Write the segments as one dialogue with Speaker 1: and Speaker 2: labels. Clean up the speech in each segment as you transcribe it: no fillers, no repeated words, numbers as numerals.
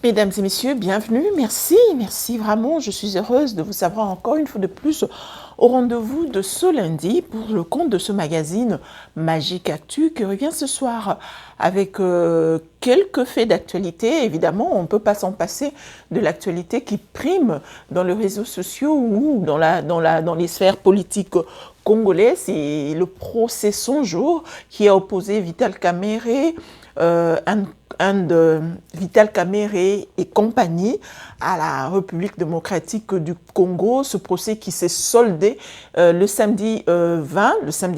Speaker 1: Mesdames et messieurs, bienvenue, merci vraiment, je suis heureuse de vous avoir encore une fois de plus au rendez-vous de ce lundi pour le compte de ce magazine Magique Actu qui revient ce soir avec quelques faits d'actualité. Évidemment, on ne peut pas s'en passer de l'actualité qui prime dans les réseaux sociaux ou dans les sphères politiques congolaises. C'est le procès 100 jours qui a opposé Vital Kamerhe, Vital Kamerhe et compagnie à la République démocratique du Congo. Ce procès qui s'est soldé le samedi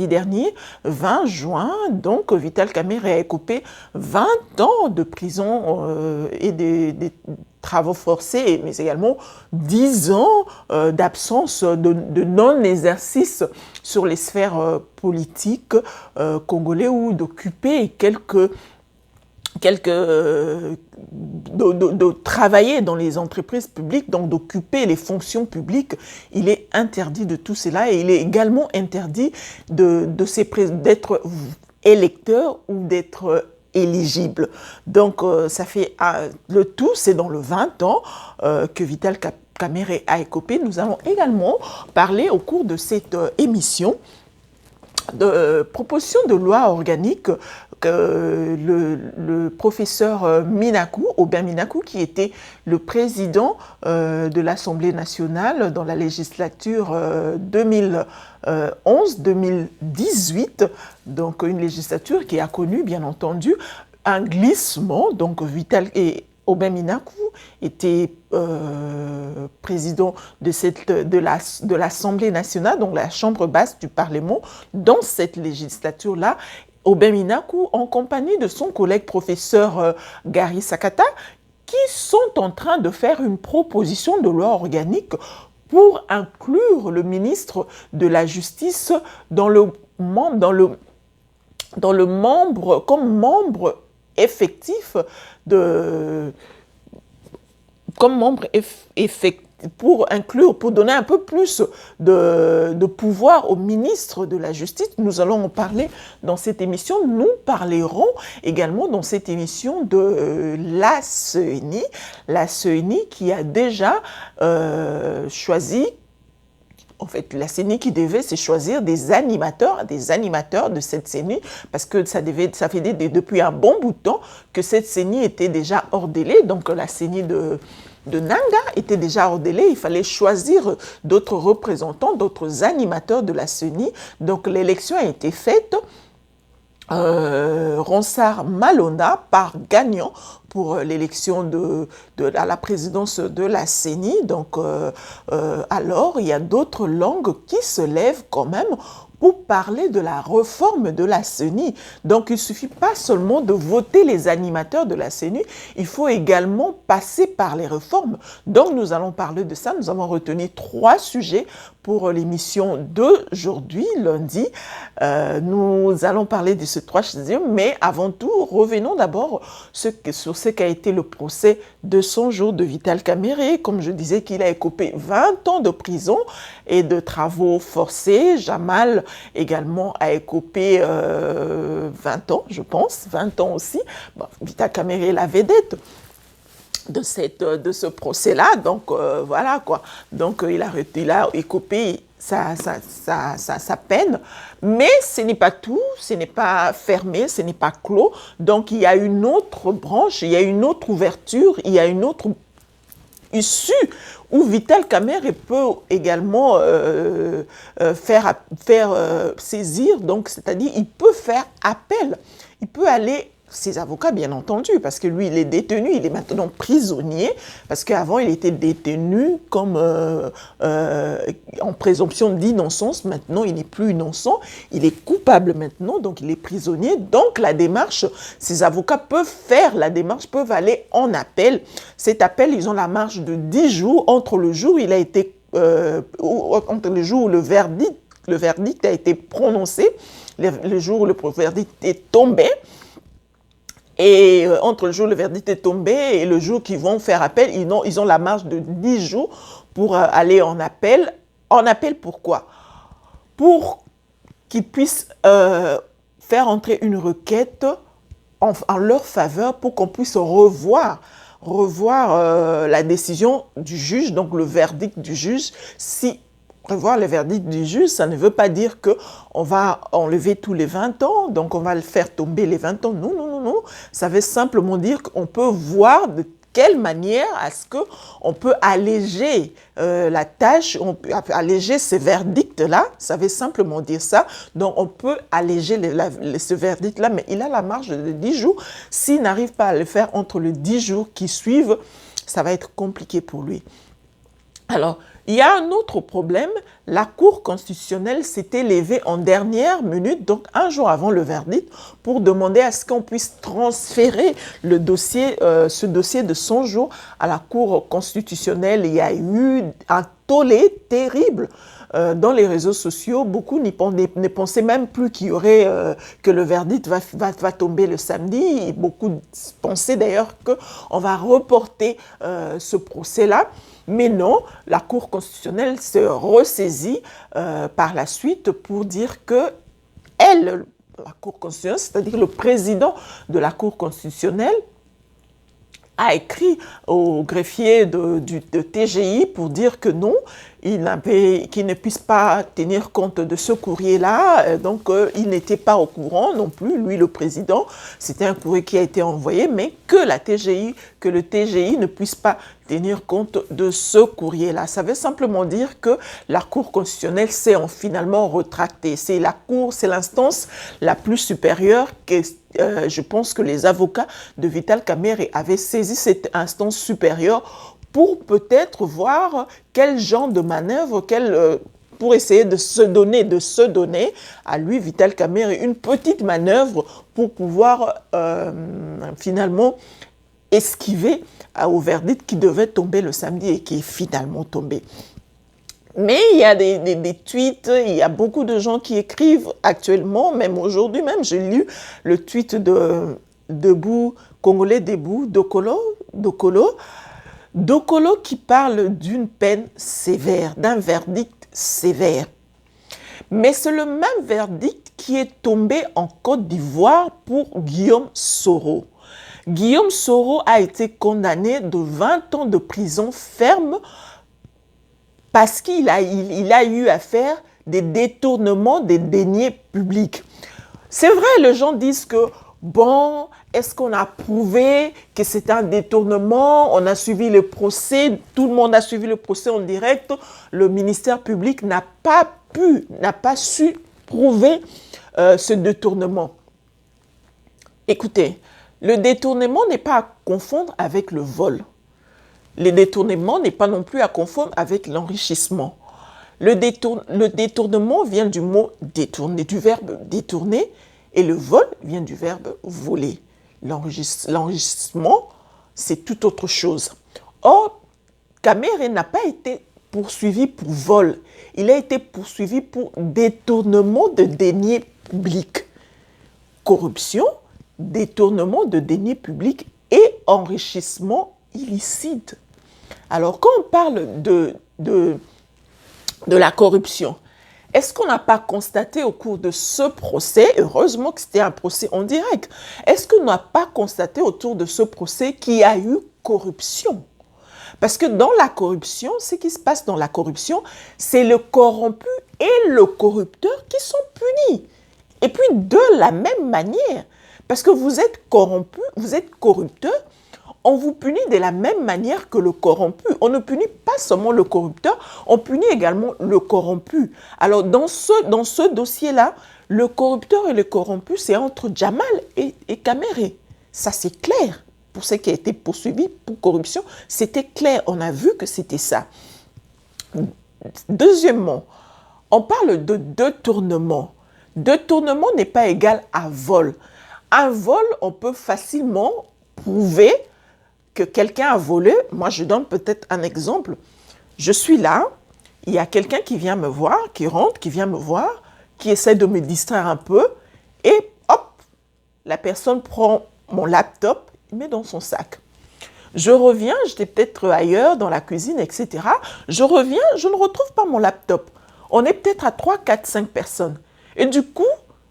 Speaker 1: dernier, 20 juin. Donc, Vital Kamerhe a écopé 20 ans de prison et des travaux forcés, mais également 10 ans d'absence de non-exercice sur les sphères politiques congolais ou d'occuper de travailler dans les entreprises publiques, donc d'occuper les fonctions publiques. Il est interdit de tout cela et il est également interdit d'être électeur ou d'être éligible. Donc ça fait le tout, c'est dans le 20 ans que Vital Kamerhe a écopé. Nous allons également parler au cours de cette émission de proposition de loi organique que le professeur Minaku, Aubin Minaku, qui était le président de l'Assemblée nationale dans la législature 2011-2018, donc une législature qui a connu, bien entendu, un glissement. Donc Aubin Minaku était président de l'Assemblée nationale, donc la chambre basse du Parlement, dans cette législature-là. Aubin Minaku, en compagnie de son collègue professeur Gary Sakata, qui sont en train de faire une proposition de loi organique pour inclure le ministre de la Justice comme membre effectif pour donner un peu plus de pouvoir au ministre de la Justice. Nous allons en parler dans cette émission. Nous parlerons également dans cette émission de la CENI qui a déjà choisi. En fait, la CENI qui devait se choisir des animateurs de cette CENI, parce que ça fait depuis un bon bout de temps que cette CENI était déjà hors délai. Donc la CENI de Nanga était déjà hors délai. Il fallait choisir d'autres représentants, d'autres animateurs de la CENI. Donc l'élection a été faite. Ronsard Malona part gagnant pour l'élection à la présidence de la CENI. Donc, alors, il y a d'autres langues qui se lèvent quand même pour parler de la réforme de la CENI. Donc, il ne suffit pas seulement de voter les animateurs de la CENI, il faut également passer par les réformes. Donc, nous allons parler de ça. Nous avons retenu 3 sujets pour l'émission d'aujourd'hui, lundi. Nous allons parler de ces 3 sujets, mais avant tout, revenons d'abord sur ce qu'a été le procès de 100 jours de Vital Kamerhe. Comme je disais, qu'il a écopé 20 ans de prison et de travaux forcés. Jamal également a écopé 20 ans, je pense, 20 ans aussi. Bon, Vital Kamerhe est la vedette de ce procès-là, donc voilà quoi. Donc il a écopé sa peine, mais ce n'est pas tout, ce n'est pas fermé, ce n'est pas clos. Donc il y a une autre branche, il y a une autre ouverture, il y a une autre issue où Vital Kamerhe peut également faire saisir, donc c'est-à-dire il peut faire appel, il peut aller. Ses avocats, bien entendu, parce que lui, il est détenu, il est maintenant prisonnier, parce qu'avant, il était détenu comme en présomption d'innocence. Maintenant, il n'est plus innocent, il est coupable maintenant, donc il est prisonnier. Donc, la démarche, ses avocats peuvent faire la démarche, peuvent aller en appel. Cet appel, ils ont la marge de 10 jours entre le jour où entre le jour où le verdict a été prononcé, le jour où le verdict est tombé. Et entre le jour où le verdict est tombé et le jour qu'ils vont faire appel, ils ont la marge de 10 jours pour aller en appel. En appel, pourquoi? Pour qu'ils puissent faire entrer une requête en leur faveur pour qu'on puisse revoir revoir la décision du juge, donc le verdict du juge. Si revoir le verdict du juge, ça ne veut pas dire qu'on va enlever tous les 20 ans, donc on va le faire tomber les 20 ans. Non, non, non, non. Ça veut simplement dire qu'on peut voir de quelle manière est-ce qu'on peut alléger la tâche, on peut alléger ces verdicts-là. Ça veut simplement dire ça. Donc, on peut alléger ce verdict-là, mais il a la marge de 10 jours. S'il n'arrive pas à le faire entre les 10 jours qui suivent, ça va être compliqué pour lui. Alors, il y a un autre problème. La Cour constitutionnelle s'était levée en dernière minute, donc un jour avant le verdict, pour demander à ce qu'on puisse transférer le dossier, ce dossier de 100 jours à la Cour constitutionnelle. Il y a eu un tollé terrible dans les réseaux sociaux. Beaucoup ne pensaient même plus qu'il y aurait, que le verdict va tomber le samedi. Et beaucoup pensaient d'ailleurs qu'on va reporter ce procès-là. Mais non, la Cour constitutionnelle se ressaisit par la suite pour dire que elle, la Cour constitutionnelle, c'est-à-dire le président de la Cour constitutionnelle, a écrit au greffier de TGI pour dire que non, qu'il ne puisse pas tenir compte de ce courrier-là, donc il n'était pas au courant non plus, lui le président, c'était un courrier qui a été envoyé, mais que le TGI ne puisse pas tenir compte de ce courrier-là. Ça veut simplement dire que la Cour constitutionnelle s'est finalement retractée. C'est la Cour, c'est l'instance la plus supérieure que je pense que les avocats de Vital Kamerhe avaient saisi cette instance supérieure pour peut-être voir quel genre de manœuvre, pour essayer de se donner à lui, Vital Kamerhe, une petite manœuvre pour pouvoir finalement esquiver au verdict qui devait tomber le samedi et qui est finalement tombé. Mais il y a des tweets, il y a beaucoup de gens qui écrivent actuellement, même aujourd'hui même, j'ai lu le tweet de Debout, Congolais Debout, Dokolo qui parle d'une peine sévère, d'un verdict sévère. Mais c'est le même verdict qui est tombé en Côte d'Ivoire pour Guillaume Soro. Guillaume Soro a été condamné de 20 ans de prison ferme parce qu'il a eu à faire des détournements des deniers publics. C'est vrai, les gens disent que, bon, est-ce qu'on a prouvé que c'est un détournement? On a suivi le procès, tout le monde a suivi le procès en direct. Le ministère public n'a pas su prouver ce détournement. Écoutez, le détournement n'est pas à confondre avec le vol. Le détournement n'est pas non plus à confondre avec l'enrichissement. Le détournement vient du mot détourner, du verbe détourner, et le vol vient du verbe voler. L'enrichissement, c'est tout autre chose. Or, Kamerhe n'a pas été poursuivi pour vol. Il a été poursuivi pour détournement de deniers publics. Corruption, détournement de deniers publics et enrichissement illicite. Alors, quand on parle de la corruption, est-ce qu'on n'a pas constaté au cours de ce procès, heureusement que c'était un procès en direct, est-ce qu'on n'a pas constaté autour de ce procès qu'il y a eu corruption? Parce que dans la corruption, ce qui se passe dans la corruption, c'est le corrompu et le corrupteur qui sont punis. Et puis de la même manière, parce que vous êtes corrompu, vous êtes corrupteur, on vous punit de la même manière que le corrompu. On ne punit pas seulement le corrupteur, on punit également le corrompu. Alors, dans ce dossier-là, le corrupteur et le corrompu, c'est entre Jamal et Kamerhe. Ça, c'est clair. Pour ceux qui a été poursuivi pour corruption, c'était clair. On a vu que c'était ça. Deuxièmement, on parle de détournement. Détournement n'est pas égal à vol. Un vol, on peut facilement prouver que quelqu'un a volé. Moi, je donne peut-être un exemple. Je suis là, il y a quelqu'un qui vient me voir, qui rentre, qui vient me voir, qui essaie de me distraire un peu, et hop, la personne prend mon laptop, il met dans son sac. Je reviens, j'étais peut-être ailleurs, dans la cuisine, etc. Je reviens, je ne retrouve pas mon laptop. On est peut-être à 3, 4, 5 personnes. Et du coup,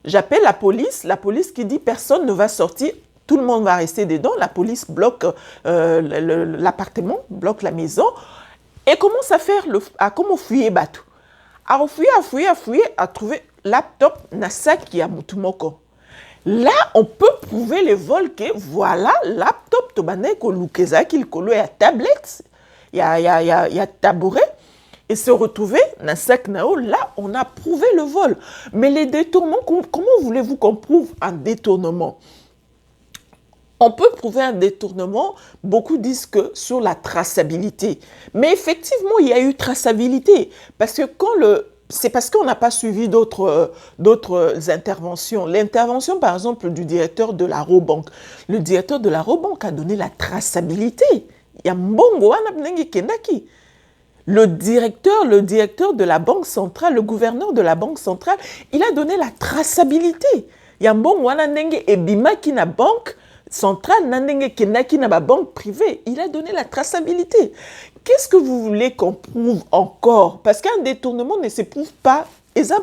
Speaker 1: j'appelle la police qui dit personne ne va sortir. tout le monde va rester dedans, la police bloque l'appartement, bloque la maison, et commence à comment fouiller Batou. À fouiller, à trouver laptop, na sac qui a Moutoumoko. Là, on peut prouver les vols que voilà, laptop, tobane, kolukeza, qu'il kolo, il y a tablette, il y a tabouret, et se retrouver dans sac nao, là, on a prouvé le vol. Mais les détournements, comment voulez-vous qu'on prouve un détournement? On peut prouver un détournement, beaucoup disent que sur la traçabilité. Mais effectivement, il y a eu traçabilité. Parce que c'est parce qu'on n'a pas suivi d'autres interventions. L'intervention, par exemple, du directeur de la Robank. Le directeur de la Robank a donné la traçabilité. Il y a Mbongo, Kendaki. Le directeur de la Banque centrale, le gouverneur de la Banque centrale, il a donné la traçabilité. Il y a Mbongo, et Bima qui n'a banque centrale, Nandenge Kendaki n'a pas banque privée. Il a donné la traçabilité. Qu'est-ce que vous voulez qu'on prouve encore? Parce qu'un détournement ne se prouve pas. Et ça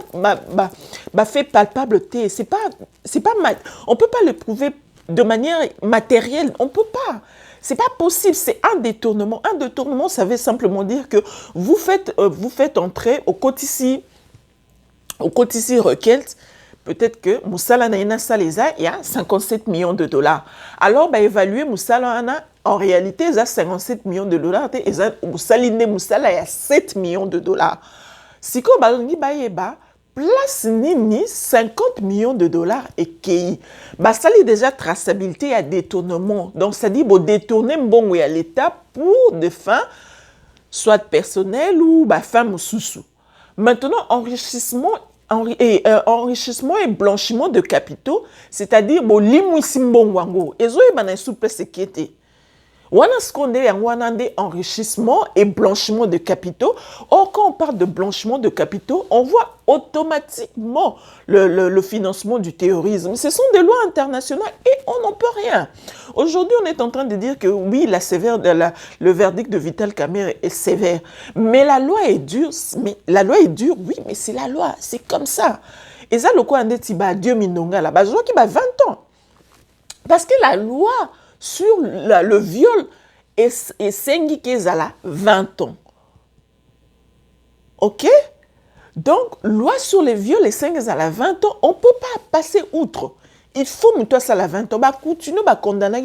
Speaker 1: fait palpable. On ne peut pas le prouver de manière matérielle. On ne peut pas. C'est pas possible. C'est un détournement. Un détournement, ça veut simplement dire que vous faites entrer au Cotici Requête. Peut-être que Moussala Naina Saleza, il y a 57 millions de dollars. Alors, évaluer Moussala en réalité, il y a 57 millions de dollars. Et Moussala, il y a 7 millions de dollars. Si vous avez place Nini, 50 millions de dollars et qui ça est déjà traçabilité à détournement. Donc, ça dit, détourner bon à l'État pour des fins, soit personnelles ou fins sous. Maintenant, enrichissement et blanchiment de capitaux, c'est-à-dire limouisimbongwango. Et zo y souple sécurité. Wana skonde yanwanande enrichissement et blanchiment de capitaux. Or, quand on parle de blanchiment de capitaux, on voit automatiquement le financement du terrorisme. Ce sont des lois internationales et on n'en peut rien. Aujourd'hui, on est en train de dire que oui, le verdict de Vital Kamerhe est sévère. Mais la loi est dure. Oui, mais c'est la loi. C'est comme ça. Et ça, le quoi, on dit, Dieu Mindonga, là-bas, je vois qu'il a 20 ans. Parce que la loi sur le viol et Sengi Kezala 20 ans. Ok? Donc, loi sur les viols et Sengi Kezala 20 ans, on ne peut pas passer outre. Il faut que ça la 20 ans. Continue à condamner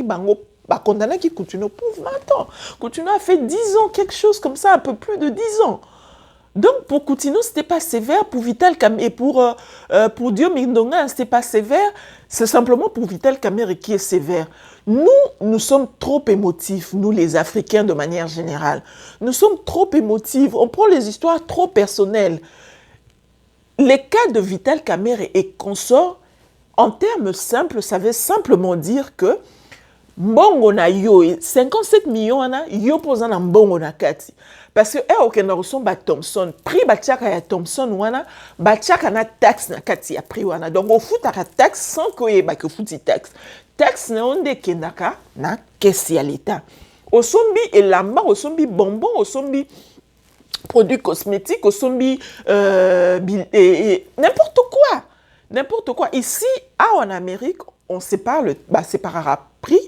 Speaker 1: qui continue pour 20 ans. Continue a fait 10 ans, quelque chose comme ça, un peu plus de 10 ans. Donc, pour Coutinho, ce n'était pas sévère. Pour Vital Kamerhe et pour Dieu Mindonga, ce n'était pas sévère. C'est simplement pour Vital Kamerhe qui est sévère. Nous sommes trop émotifs, nous les Africains de manière générale. Nous sommes trop émotifs. On prend les histoires trop personnelles. Les cas de Vital Kamerhe et consorts, en termes simples, ça veut simplement dire que Mbongo na yo, 57 millions na yo posant na Mbongo na kati. Parce que okenda resomba Thompson, prix batiaka ya Thompson wana, batiaka na taxe na kati ya prix wana. Donc au fout à taxe sans que ba que fouti taxe. Taxe na onde kendaka na caisse ya l'État. Au sombi elamba, au sombi bonbon, au sombi produits cosmétiques, au sombi n'importe quoi. N'importe quoi. Ici, en Amérique, on sépare séparera prix,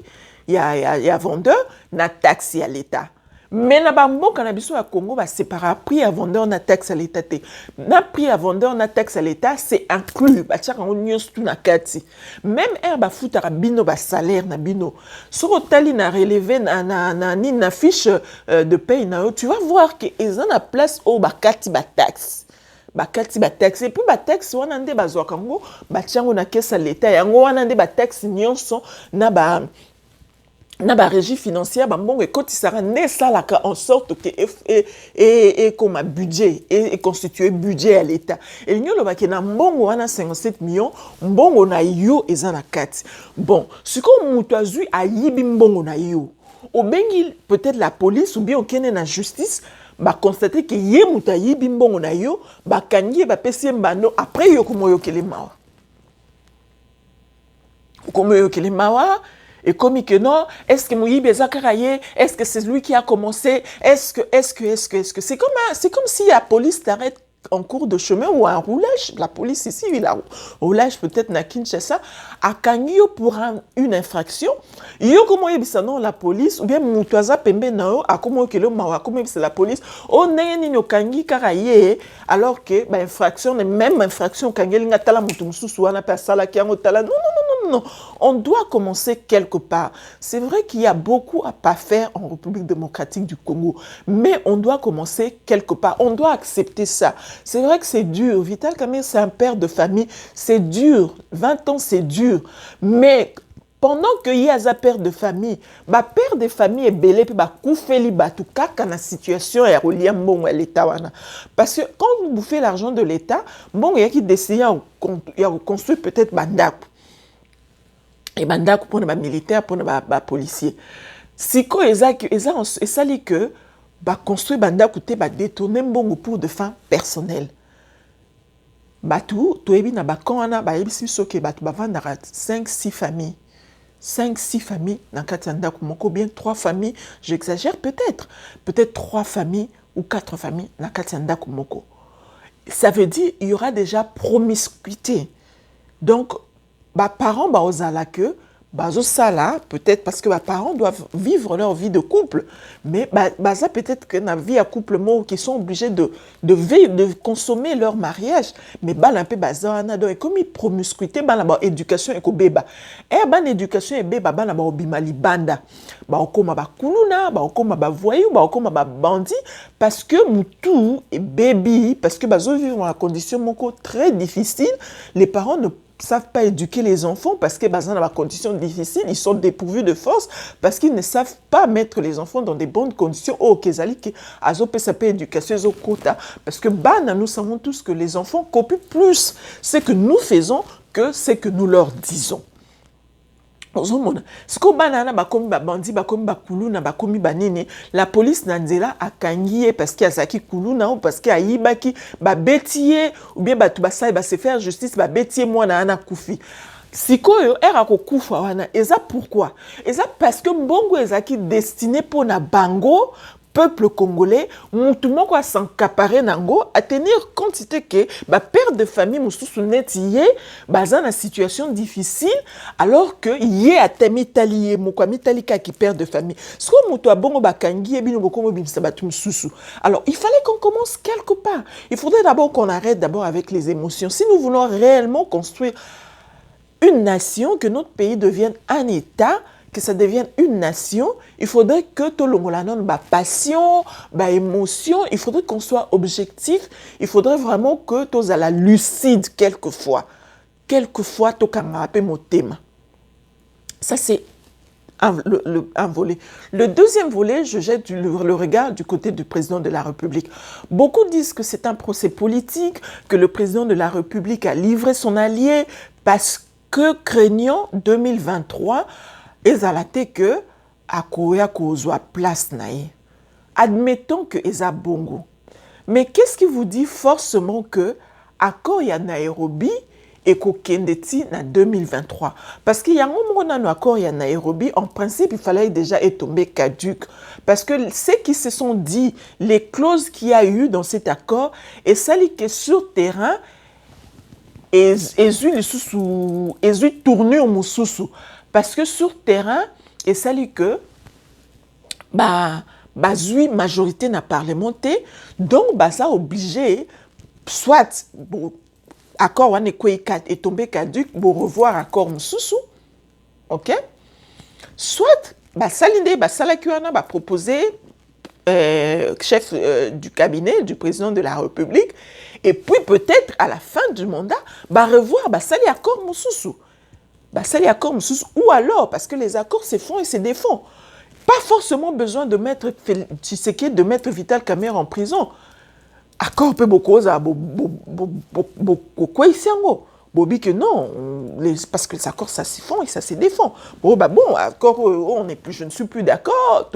Speaker 1: il y a vendeur, na taxe à l'État. Mais na bambo cannabis à Congo va séparer prix à vendeur na taxe à l'État. Na prix à vendeur na taxe à l'État, c'est inclus. Ba tchaka on nyos tout na kati. Même ba futara bino ba salaire na bino. Sur tali na relevé na fiche de paye na tu vas voir que ils ont la place au ba kati ba taxe. Bakati ba taxe et puis ba taxe wana nde bazwa kango ba tiango na caisse à l'État yango wana nde ba taxe nyonso na ba régie financière ba mbongo ekotisaka ne salaka en sorte que et comme un budget et constituer budget à l'État et nyolo ba ke na mbongo wana 57 millions mbongo na yo eza na kati bon ce qu'on mutu azui ayibi mbongo na yo obengi peut-être la police ou bien okene na justice ba constater que ye mutayi bimbongo na yo ba kangi ba pesi mbano après yo komoyo kelemawa et comme que non est-ce que Moïbi Zakaraye est-ce que c'est lui qui a commencé est-ce que c'est comme si la police t'arrête en cours de chemin ou un roulage, la police ici, il a roulage peut-être na Kinshasa, a kangio pour une infraction. Yo comment yebisa non la police ou bien mutuaza pembe nao a comment que le mawa comment c'est la police o neni no kangi karaye alors que ba infraction n'est même infraction kangeli ngatala mutu mususu wana pa sala kiango tala non non non non non on doit commencer quelque part. C'est vrai qu'il y a beaucoup à pas faire en République démocratique du Congo, mais on doit commencer quelque part. On doit accepter ça. C'est vrai que c'est dur. Vital Kamerhe, c'est un père de famille. C'est dur. 20 ans, c'est dur. Mais pendant qu'il y a un père de famille, bah père de famille est belé puis bah koufeli bah tout cas quand la situation est reliée bon à l'État wana. Parce que quand vous bouffez l'argent de l'État, bon il y a qui décide de construire peut-être bandako. Et bandako pour les militaires pour les policiers. Si quoi et ça dit que bah construire bandako te bah détourner bon pour de fins personnelles. Batou to ebi na ba kona ba ebi si que batu ba vandara 5-6 familles. 5-6 familles dans Katanda Kumoko, bien 3 familles, j'exagère peut-être 3 familles ou 4 familles dans Katanda Kumoko. Ça veut dire qu'il y aura déjà promiscuité. Donc, les parents bah que sala peut-être parce que les parents doivent vivre leur vie de couple, mais ça peut-être que dans la vie à couple qui sont obligés de vivre, de consommer leur mariage, mais un peu donc comme ils promiscuité éducation et beba et éducation et beba bimali banda okoma kuluna okoma voyou okoma bandit parce que mutu et baby parce que vivre dans une condition très difficile, les parents ne savent pas éduquer les enfants parce que dans des conditions difficiles, ils sont dépourvus de force parce qu'ils ne savent pas mettre les enfants dans des bonnes conditions. Oh, kezali ki azope sape éducation zo quota parce que nous savons tous que les enfants copient plus ce que nous faisons que ce que nous leur disons. Ce que banana bakomi bandi bakomi bakuluna bakomi banene la police nanzela akangiye parce qu'il y a zaki kuluna ou parce qu'il y a yibaki ba betiye ou bien batu basai ba se faire justice ba betiye mwana ana kufi sikoyo era ko kufa wana eza pourquoi eza parce que mbongo ezaki destiné pour na bango peuple congolais, tout le monde a s'encaparer nango à tenir compte que père de famille mususu netiye dans une situation difficile alors que yé a temitali moko mitalika qui père de famille. Ce que mutu a bongo bakangi ebino bokomo bimisa batu mususu. Alors il fallait qu'on commence quelque part. Il faudrait d'abord qu'on arrête d'abord avec les émotions. Si nous voulons réellement construire une nation, que notre pays devienne un État, que ça devienne une nation, il faudrait que tout le monde ait passion, émotion, il faudrait qu'on soit objectif, il faudrait vraiment que tout soit lucide quelquefois. Quelquefois, tout le monde thème. Ça, c'est un volet. Le deuxième volet, je jette le regard du côté du président de la République. Beaucoup disent que c'est un procès politique, que le président de la République a livré son allié parce que craignant 2023, ezalate que akoya kozwa place nae. Admettons que eza bongo. Mais qu'est-ce qui vous dit forcément que accord ya Nairobi et kokendeti na 2023? Parce qu'il y a un moment où accord ya Nairobi, en principe, il fallait déjà être tombé caduc. Parce que ce qui se sont dit, les clauses qu'il y a eu dans cet accord, et ça dit que sur terrain, et tournure mususu. Parce que sur terrain, et ça dit que majorité n'a parlementé, donc ça obligé, soit accord est tombé caduc pour revoir accord mususu, ok? Soit salinde proposé chef du cabinet du président de la République, et puis peut-être à la fin du mandat, revoir sali accord mususu. Sali accord mususu, ou alors, parce que les accords se font et se défont. Pas forcément besoin de mettre Vital Kamerhe en prison. Accord peut beaucoup Bobi que non, parce que les accords ça se font et ça se défend. Accord, je ne suis plus d'accord.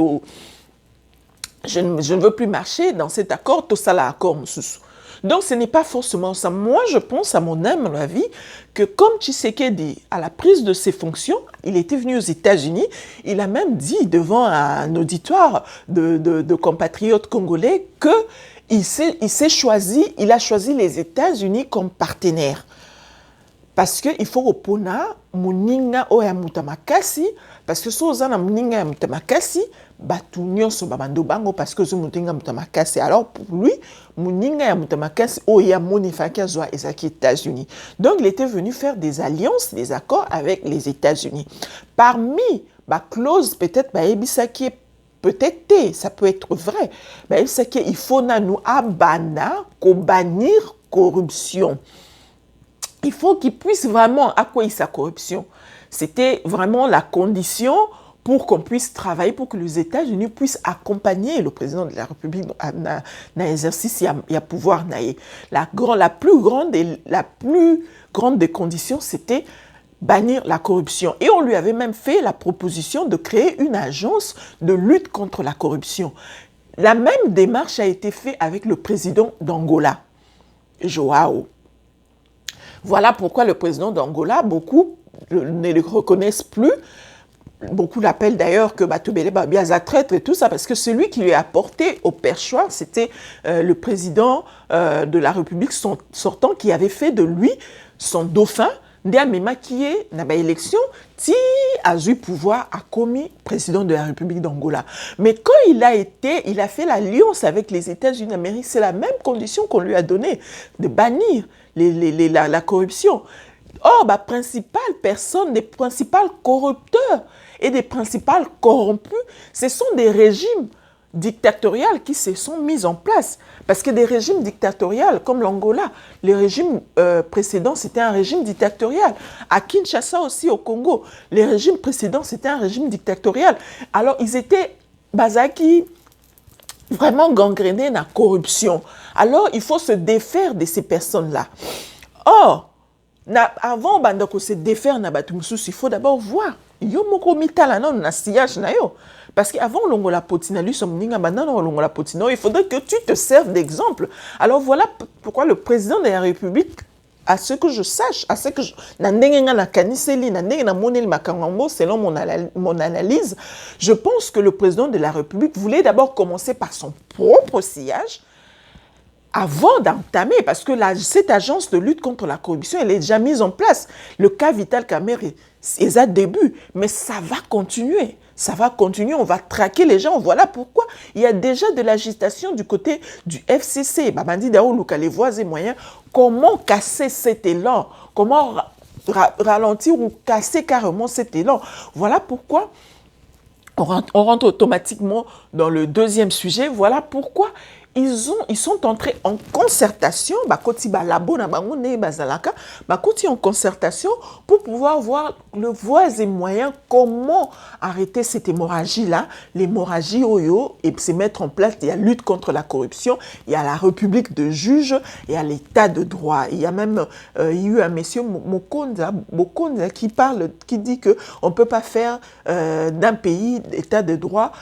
Speaker 1: Je ne veux plus marcher dans cet accord, tout ça là accord mususu. Donc, ce n'est pas forcément ça. Moi, je pense, à mon humble avis, que comme Tshisekedi, à la prise de ses fonctions, il était venu aux États-Unis, il a même dit devant un auditoire de compatriotes congolais il a choisi les États-Unis comme partenaire. Parce qu'il faut repona muninga oya mutamakasi parce que so za na muninga ya mutamakasi batu nyonso babando bango parce que zo mutinga mutamakasi. Alors pour lui muninga ya mutamakasi oya monifaki azwa ezaki États-Unis. Donc il était venu faire des alliances, des accords avec les États-Unis. Parmi ba clause peut-être ba ebisaki peut-être ça peut être vrai. Ba ebisaki il faut na nous abana ko bannir corruption. Il faut qu'il puisse vraiment accueillir sa corruption. C'était vraiment la condition pour qu'on puisse travailler, pour que les États-Unis puissent accompagner le président de la République dans l'exercice et à pouvoir naïe. La plus grande des conditions, c'était bannir la corruption. Et on lui avait même fait la proposition de créer une agence de lutte contre la corruption. La même démarche a été faite avec le président d'Angola, Joao. Voilà pourquoi le président d'Angola, beaucoup ne le reconnaissent plus. Beaucoup l'appellent d'ailleurs que Batobele Babiaza traître et tout ça, parce que celui qui lui a apporté au perchoir, c'était le président de la République sortant qui avait fait de lui son dauphin. Ndiamema qui est dans l'élection, qui a eu pouvoir à commis président de la République d'Angola. Mais quand il a fait l'alliance avec les États-Unis d'Amérique, c'est la même condition qu'on lui a donnée, de bannir la corruption. Or, la principale personne, les principaux corrupteurs et des principaux corrompus, ce sont des régimes dictatoriaux qui se sont mis en place. Parce que des régimes dictatoriaux, comme l'Angola, le régime précédent, c'était un régime dictatorial. À Kinshasa aussi, au Congo, les régimes précédents, c'était un régime dictatorial. Alors, ils étaient basaki vraiment gangrénés dans la corruption. Alors, il faut se défaire de ces personnes-là. Or, avant de se défaire, il faut d'abord voir. Parce qu'avant, il faudrait que tu te serves d'exemple. Alors voilà pourquoi le président de la République, à ce que je sache, à ce que je... selon mon analyse, je pense que le président de la République voulait d'abord commencer par son propre sillage avant d'entamer, parce que cette agence de lutte contre la corruption, elle est déjà mise en place. Le cas Vital Kamerhe, c'est un début, mais ça va continuer. Ça va continuer, on va traquer les gens. Voilà pourquoi il y a déjà de l'agitation du côté du FCC. Babandi Dao Luka, les voies et moyens. Comment casser cet élan? Comment ralentir ou casser carrément cet élan? Voilà pourquoi on rentre automatiquement dans le deuxième sujet. Voilà pourquoi ils sont entrés en concertation, en concertation pour pouvoir voir le voies et moyens, comment arrêter cette hémorragie-là, l'hémorragie Oyo, et se mettre en place. Il y a lutte contre la corruption, il y a la République de juges, il y a l'état de droit. Il y a même eu un monsieur Mokonza qui dit qu'on ne peut pas faire d'un pays l'état de droit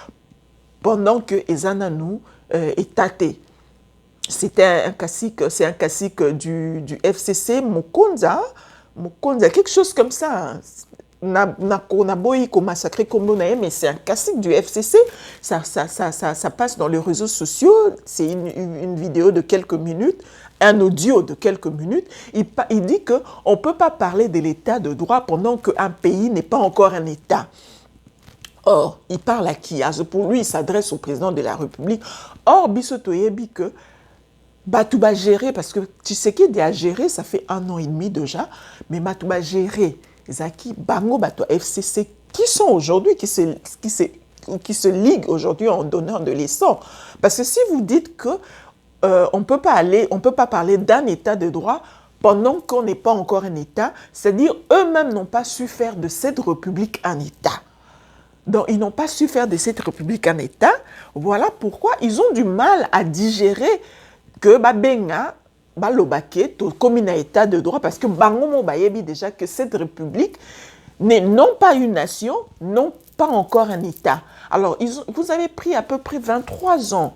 Speaker 1: pendant que Ezananou est tâté. C'est un cacique du FCC, Mokonza, quelque chose comme ça. Massacré comme mais c'est un cacique du FCC. Ça passe dans les réseaux sociaux. C'est une vidéo de quelques minutes, un audio de quelques minutes. Il dit qu'on ne peut pas parler de l'état de droit pendant qu'un pays n'est pas encore un État. Or, il parle à qui? Pour lui, il s'adresse au président de la République. Or, Bisoto Yebi que Batouba gérer, parce que tu sais qu'il a géré, ça fait 1 an et demi déjà, mais Batouba gérer, Zaki, Bango, Bato, FCC, qui sont aujourd'hui, qui se liguent aujourd'hui en donnant de l'essor. Parce que si vous dites que on ne peut pas parler d'un état de droit pendant qu'on n'est pas encore un État, c'est-à-dire eux-mêmes n'ont pas su faire de cette République un État. Donc, ils n'ont pas su faire de cette République un État. Voilà pourquoi ils ont du mal à digérer que Babenga, Balobake, comme un État de droit, parce que Bangomo Bayebi déjà que cette République n'est non pas une nation, non pas encore un État. Alors, vous avez pris à peu près 23 ans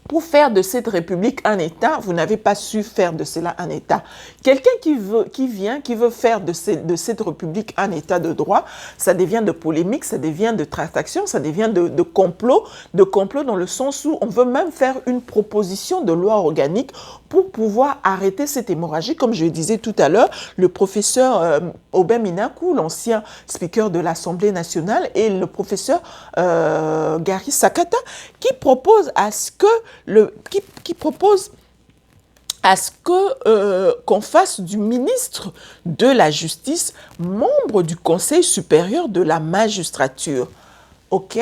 Speaker 1: pour faire de cette République un État, vous n'avez pas su faire de cela un État. Quelqu'un qui veut faire de cette République un État de droit, ça devient de polémique, ça devient de traction, ça devient de complot dans le sens où on veut même faire une proposition de loi organique pour pouvoir arrêter cette hémorragie. Comme je le disais tout à l'heure, le professeur Aubin Minakou, l'ancien speaker de l'Assemblée nationale, et le professeur Gary Sakata, qui propose à ce que qu'on fasse du ministre de la Justice membre du Conseil supérieur de la magistrature. OK?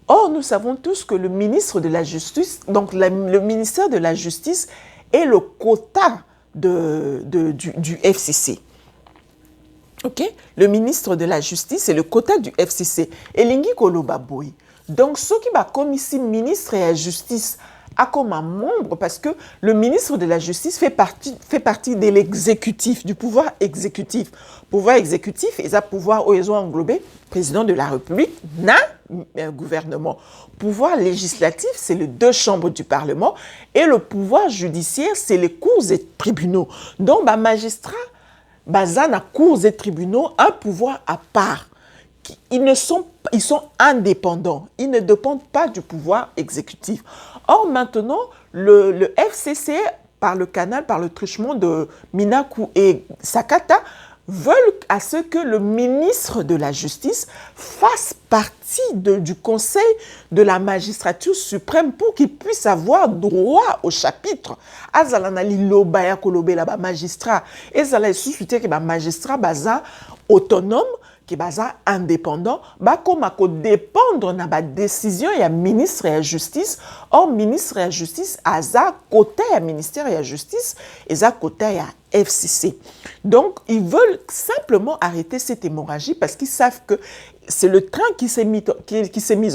Speaker 1: Or, nous savons tous que le ministre de la Justice, donc le ministère de la Justice, est le quota du FCC. OK? Le ministre de la Justice est le quota du FCC. Et Lingi Kolobaboy. Donc, ceux qui va comme ici ministre de la Justice a comme un membre, parce que le ministre de la Justice fait partie de l'exécutif, du pouvoir exécutif. Pouvoir exécutif, et ça pouvoir, ils ont englobé président de la République, gouvernement. Pouvoir législatif, c'est les 2 chambres du Parlement, et le pouvoir judiciaire, c'est les cours et tribunaux. Donc, magistrat, bazana cours et tribunaux, un pouvoir à part. Ils sont indépendants, ils ne dépendent pas du pouvoir exécutif. Or, maintenant, le FCC, par le truchement de Minakou et Sakata, veulent à ce que le ministre de la Justice fasse partie du Conseil de la magistrature suprême pour qu'il puisse avoir droit au chapitre. Azalanali lobaya kolobe la magistrat. Et ça la sous-suité que magistrat baza autonome, qui est indépendant, comme dépendre de la décision de la ministre de la Justice. Or, ministre de la Justice, a côté du ministère de la Justice et à côté de FCC. Donc, ils veulent simplement arrêter cette hémorragie parce qu'ils savent que c'est le train qui s'est mis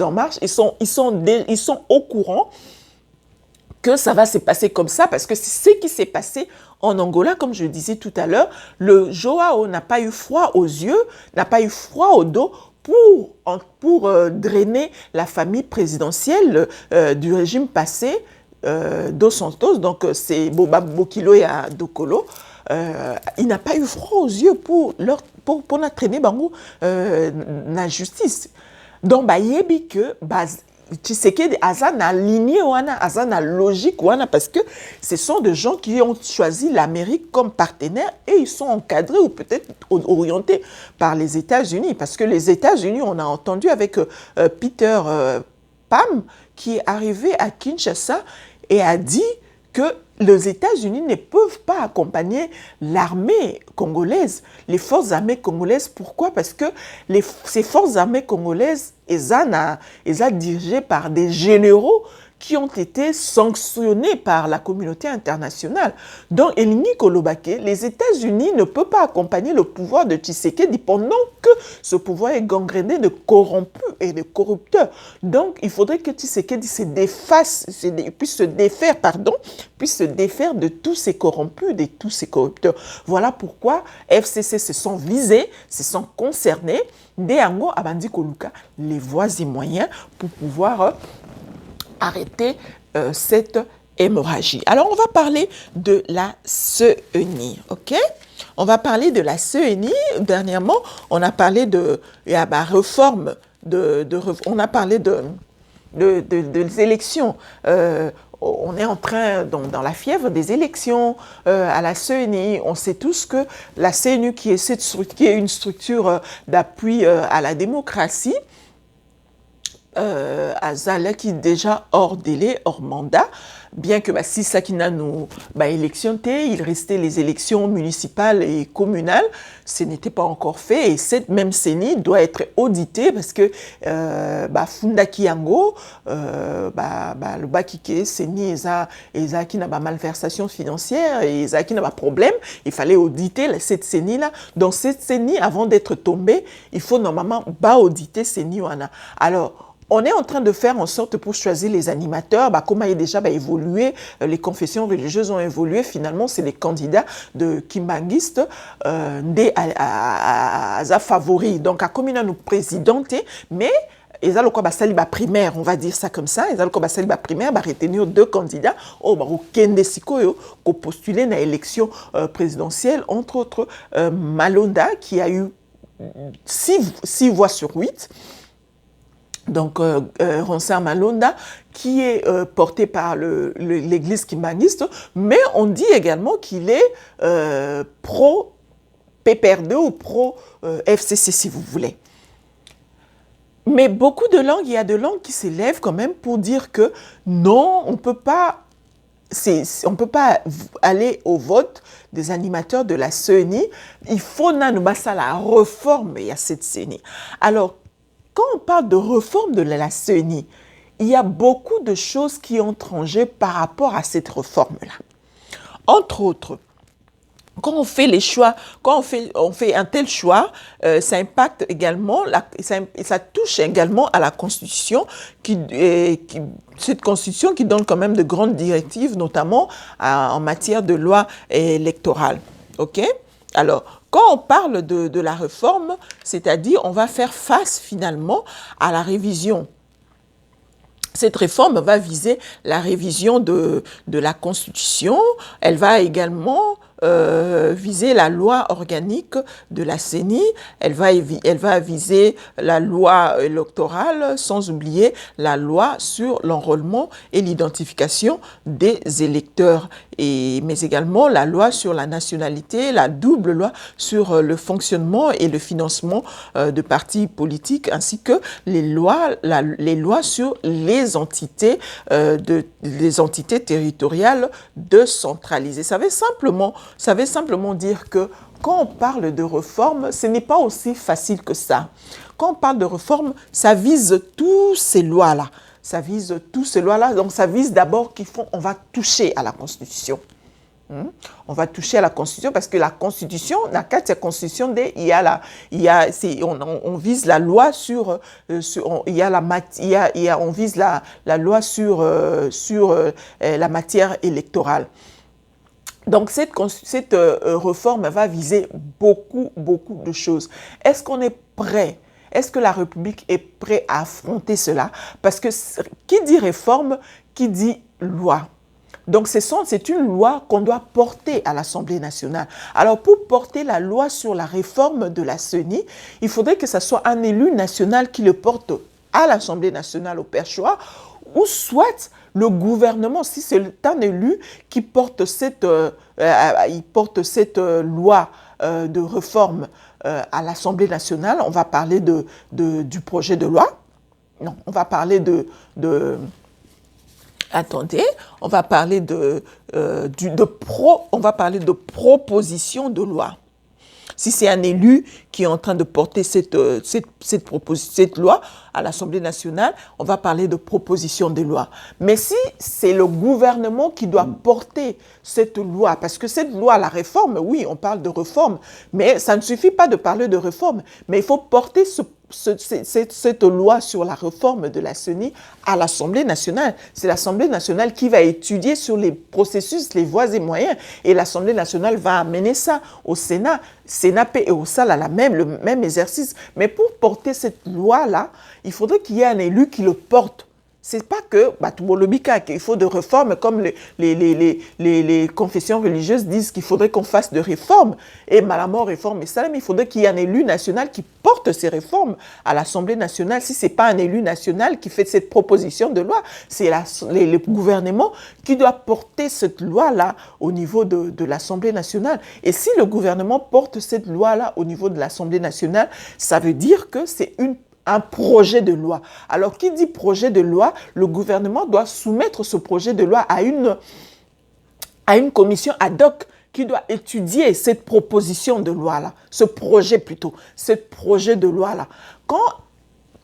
Speaker 1: en marche. Ils sont au courant que ça va se passer comme ça, parce que c'est ce qui s'est passé en Angola, comme je le disais tout à l'heure. Le Joao n'a pas eu froid aux yeux, n'a pas eu froid au dos pour drainer la famille présidentielle du régime passé dos Santos, donc c'est Boba Bokilo et Dokolo. Il n'a pas eu froid aux yeux pour traîner la justice. Donc, yebi que Tshisekedi aza na lignée wana, aza na logique wana, parce que ce sont des gens qui ont choisi l'Amérique comme partenaire et ils sont encadrés ou peut-être orientés par les États-Unis. Parce que les États-Unis, on a entendu avec Peter Pham, qui est arrivé à Kinshasa et a dit que les États-Unis ne peuvent pas accompagner l'armée congolaise, les forces armées congolaises. Pourquoi? Parce que ces forces armées congolaises, elles sont dirigées par des généraux qui ont été sanctionnés par la communauté internationale. Donc, Elingi Kolobake, les États-Unis ne peuvent pas accompagner le pouvoir de Tshisekedi pendant que ce pouvoir est gangréné de corrompus et de corrupteurs. Donc, il faudrait que Tshisekedi puisse se défaire de tous ces corrompus, de tous ces corrupteurs. Voilà pourquoi FCC se sont visés, se sont concernés, Deango Abandi Koluka, les voies et moyens pour pouvoir arrêter cette hémorragie. Alors, on va parler de la CENI, ok? On va parler de la CENI. Dernièrement, on a parlé de la réforme, on a parlé des élections. On est en train, dans la fièvre des élections à la CENI. On sait tous que la CENI, qui est une structure d'appui à la démocratie, Azala qui est déjà hors délai, hors mandat, bien que si ça qui n'a nous électionné, il restait les élections municipales et communales, ce n'était pas encore fait et cette même CENI doit être auditée parce que Funda Kiango, le Bakike, CENI, eza qui n'a pas malversation financière et eza qui n'a pas problème, il fallait auditer cette CENI-là. Donc cette CENI, avant d'être tombée, il faut normalement auditer CENI. Alors, on est en train de faire en sorte pour choisir les animateurs, comment il a déjà évolué, les confessions religieuses ont évolué, finalement c'est les candidats de Kimbanguiste à favori. Donc à commune nous présidenté, mais Et ça, le quoi, saliba primaire, on va dire ça comme ça. Et ça, le quoi, saliba primaire, retenir 2 candidats, au Kende Sikoyo, qui ont postulé dans l'élection présidentielle, entre autres Malonda, qui a eu 6 voix sur 8. Donc, Ronsard Malonda, qui est porté par l'église kimbanguiste, mais on dit également qu'il est pro-PPR2 ou pro-FCC, si vous voulez. Mais beaucoup de langues, il y a de langues qui s'élèvent quand même pour dire que non, on ne peut pas aller au vote des animateurs de la CENI. Il faut la réforme à cette CENI. Alors, quand on parle de réforme de la CENI, il y a beaucoup de choses qui entrent en jeu par rapport à cette réforme-là. Entre autres, quand on fait les choix, quand on fait un tel choix, ça impacte également, ça touche également à la Constitution, cette Constitution qui donne quand même de grandes directives, notamment en matière de loi électorale. OK? Alors, quand on parle de la réforme, c'est-à-dire on va faire face finalement à la révision. Cette réforme va viser la révision de la Constitution. Elle va également viser la loi organique de la CENI. Elle va viser la loi électorale, sans oublier la loi sur l'enrôlement et l'identification des électeurs. Mais également la loi sur la nationalité, la double loi sur le fonctionnement et le financement de partis politiques, ainsi que les lois sur les entités territoriales décentralisées. Ça veut simplement dire que quand on parle de réforme, ce n'est pas aussi facile que ça. Quand on parle de réforme, ça vise tous ces lois-là. Ça vise tous ces lois-là. Donc, ça vise d'abord on va toucher à la Constitution. On va toucher à la Constitution parce que la Constitution, dans la Constitution, on vise la loi on vise la loi sur la matière électorale. Donc, cette réforme va viser beaucoup de choses. Est-ce qu'on est prêt? Est-ce que la République est prête à affronter cela? Parce que qui dit réforme, qui dit loi? Donc, c'est une loi qu'on doit porter à l'Assemblée nationale. Alors, pour porter la loi sur la réforme de la CENI, il faudrait que ce soit un élu national qui le porte à l'Assemblée nationale au perchoir, ou soit le gouvernement, si c'est un élu qui porte cette loi de réforme à l'Assemblée nationale, on va parler du projet de loi. Non, on va parler on va parler on va parler de proposition de loi. Si c'est un élu qui est en train de porter cette loi à l'Assemblée nationale, on va parler de proposition de loi. Mais si c'est le gouvernement qui doit porter cette loi, parce que cette loi, la réforme, oui, on parle de réforme, mais ça ne suffit pas de parler de réforme, mais il faut porter cette loi sur la réforme de la CENI à l'Assemblée nationale. C'est l'Assemblée nationale qui va étudier sur les processus, les voies et moyens, et l'Assemblée nationale va amener ça au Sénat. Sénat et au SAL à le même exercice. Mais pour porter cette loi-là, il faudrait qu'il y ait un élu qui le porte. C'est pas que qu'il faut de réformes comme les confessions religieuses disent qu'il faudrait qu'on fasse de réformes. Et Malamor réforme et ça, mais il faudrait qu'il y ait un élu national qui porte ces réformes à l'Assemblée nationale. Si c'est pas un élu national qui fait cette proposition de loi, c'est le gouvernement qui doit porter cette loi-là au niveau de l'Assemblée nationale. Et si le gouvernement porte cette loi-là au niveau de l'Assemblée nationale, ça veut dire que c'est un projet de loi. Alors, qui dit projet de loi, le gouvernement doit soumettre ce projet de loi à une commission ad hoc qui doit étudier cette proposition de loi-là, ce projet de loi-là. Quand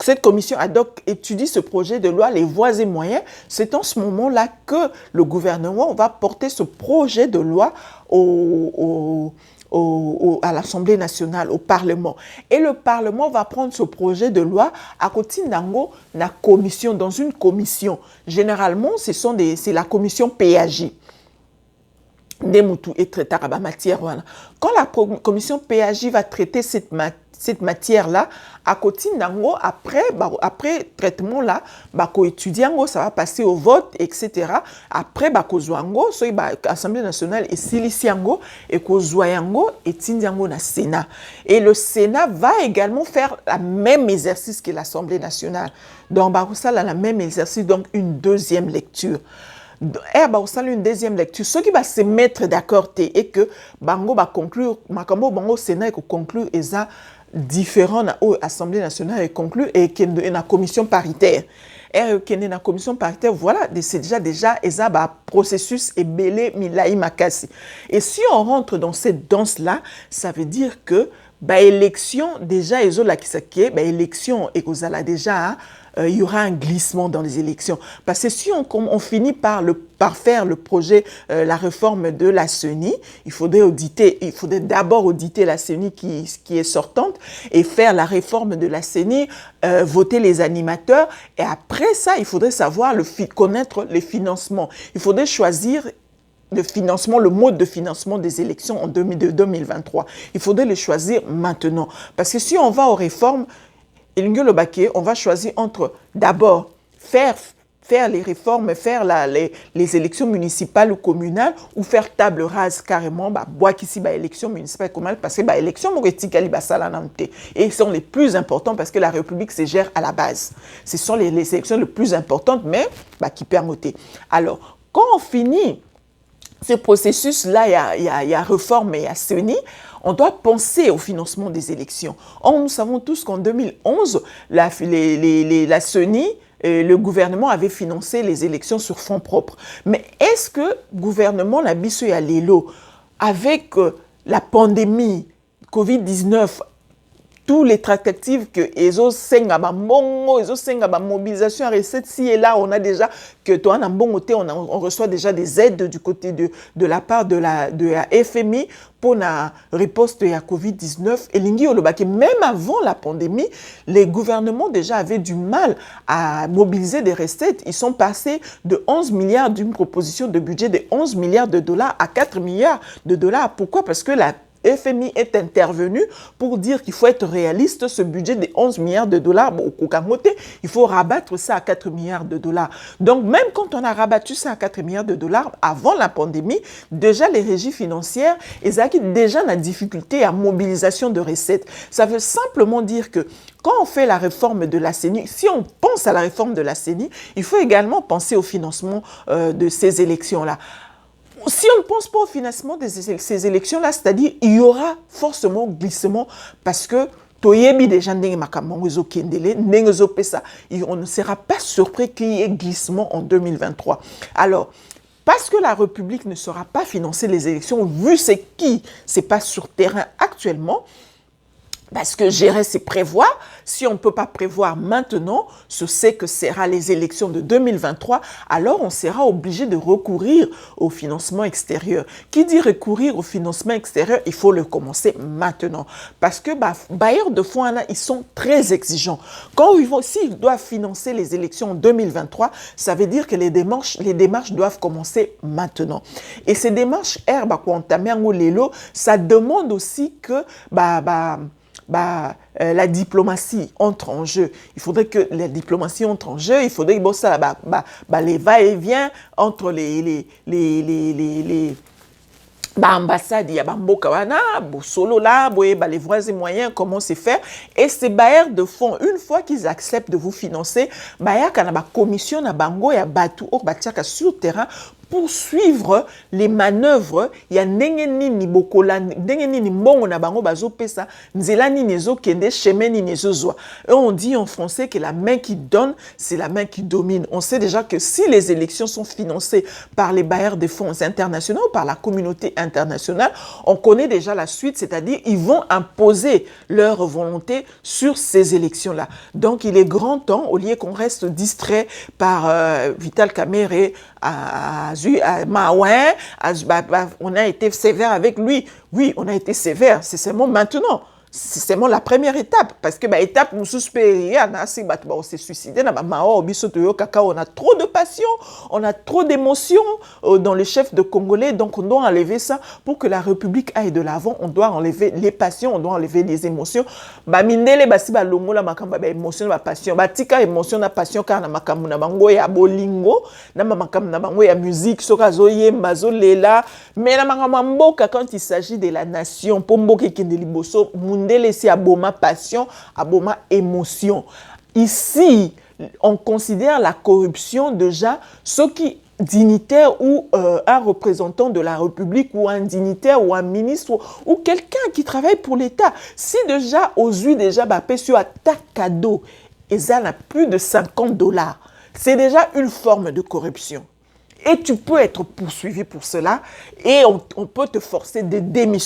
Speaker 1: cette commission ad hoc étudie ce projet de loi, les voies et moyens, c'est en ce moment-là que le gouvernement va porter ce projet de loi à l'Assemblée nationale, au Parlement. Et le Parlement va prendre ce projet de loi à côté dans une commission. Généralement, c'est la commission PAJ. des moutous et traiter la matière. Quand la commission PAJ va traiter cette matière-là, à côté nango, après traitement là, étudier ça va passer au vote, etc. Après, kozwango, so l'Assemblée nationale et siliciango, et kozwayango, et tindiango na Sénat. Et le Sénat va également faire le même exercice que l'Assemblée nationale. Donc, ça, la même exercice, donc une deuxième lecture. Une deuxième lecture. Ceux qui vont se mettre d'accord et que bango va conclure, makambo bango Sénat et conclure et ça différent na Assemblée nationale et conclure et que na commission paritaire. Et que na commission paritaire, voilà, c'est déjà et ça va processus et belé milai makasi. Et si on rentre dans cette danse là, ça veut dire que élection déjà et la qui élection et que déjà il y aura un glissement dans les élections. Parce que si on finit par faire le projet, la réforme de la CENI, il faudrait d'abord auditer la CENI qui est sortante et faire la réforme de la CENI, voter les animateurs. Et après ça, il faudrait connaître les financements. Il faudrait choisir le mode de financement des élections en 2023. Il faudrait les choisir maintenant. Parce que si on va aux réformes, on va choisir entre d'abord faire les réformes, faire les élections municipales ou communales ou faire table rase carrément, élection municipale et communale parce que élection et sont les plus importantes parce que la République se gère à la base. Ce sont les élections les plus importantes, mais qui permettent. Alors, quand on finit ce processus-là, il y a réforme et il y a CENI, on doit penser au financement des élections. Or, nous savons tous qu'en 2011, la CENI, le gouvernement avait financé les élections sur fonds propres. Mais est-ce que le gouvernement, la Bissou et Alélo, avec la pandémie Covid-19, tous les tractatives que Ezo Senga Bambongo, Ezo Senga mobilisation à recette, si et là, on a déjà que toi, on reçoit déjà des aides du côté de la part de la FMI pour la riposte à Covid-19. Et Lingi Olobake, même avant la pandémie, les gouvernements déjà avaient du mal à mobiliser des recettes. Ils sont passés de 11 milliards d'une proposition de budget de 11 milliards de dollars à 4 milliards de dollars. Pourquoi? Parce que la FMI est intervenu pour dire qu'il faut être réaliste, ce budget de 11 milliards de dollars, il faut rabattre ça à 4 milliards de dollars. Donc même quand on a rabattu ça à 4 milliards de dollars avant la pandémie, déjà les régies financières, ils avaient déjà la difficulté à mobilisation de recettes. Ça veut simplement dire que quand on fait la réforme de la CENI, si on pense à la réforme de la CENI, il faut également penser au financement de ces élections-là. Si on ne pense pas au financement de ces élections-là, c'est-à-dire il y aura forcément glissement parce que on ne sera pas surpris qu'il y ait glissement en 2023. Alors, parce que la République ne sera pas financer les élections, vu ce qui se passe sur terrain actuellement, parce que gérer, c'est prévoir. Si on ne peut pas prévoir maintenant ce que sera les élections de 2023, alors on sera obligé de recourir au financement extérieur. Qui dit recourir au financement extérieur, il faut le commencer maintenant. Parce que bailleurs de fonds, là, ils sont très exigeants. S'ils doivent financer les élections en 2023, ça veut dire que les démarches doivent commencer maintenant. Et ces démarches, ça demande aussi que la diplomatie entre en jeu. Il faudrait que la diplomatie entre en jeu. Il faudrait que les va-et-vient entre les ambassades, il y a Mboka wana, solo là, les voies et moyens, comment c'est faire. Et ces bailleurs de fonds, une fois qu'ils acceptent de vous financer, il y a une commission na bango ya batu sur le terrain pour suivre les manœuvres. Il y a nini bokola, nini mbongo na bango bazo pesa, nzela ni nezo kende, chemin ni nezo zwa. Et on dit en français que la main qui donne, c'est la main qui domine. On sait déjà que si les élections sont financées par les bailleurs de fonds internationaux, par la communauté internationale, on connaît déjà la suite, c'est-à-dire ils vont imposer leur volonté sur ces élections-là. Donc il est grand temps, au lieu qu'on reste distrait par Vital Kamerhe, on a été sévère avec lui. Oui, on a été sévère, c'est seulement maintenant. c'est seulement la première étape. Parce que l'étape, nous on s'est suicidé, on a trop de passion, on a trop d'émotions dans le chef de Congolais, donc on doit enlever ça pour que la République aille de l'avant. On doit enlever les passions, on doit enlever les émotions. Mindele basi ba longo la makamba ba émotion ba passion. Tika émotion na passion car na makambu na bango ya bolingo, na makambu na bango ya musique, soka zoye mazo lela, mais na makamboka quand il s'agit de la nation, pomboke kende liboso, mundele si aboma passion, aboma émotion. Ici, on considère la corruption déjà ce qui dignitaire ou un représentant de la République ou un dignitaire ou un ministre ou quelqu'un qui travaille pour l'État. Si déjà, aux yeux déjà, sur un cadeau, et ça n'a plus de $50, c'est déjà une forme de corruption. Et tu peux être poursuivi pour cela et on peut te forcer de démissionner.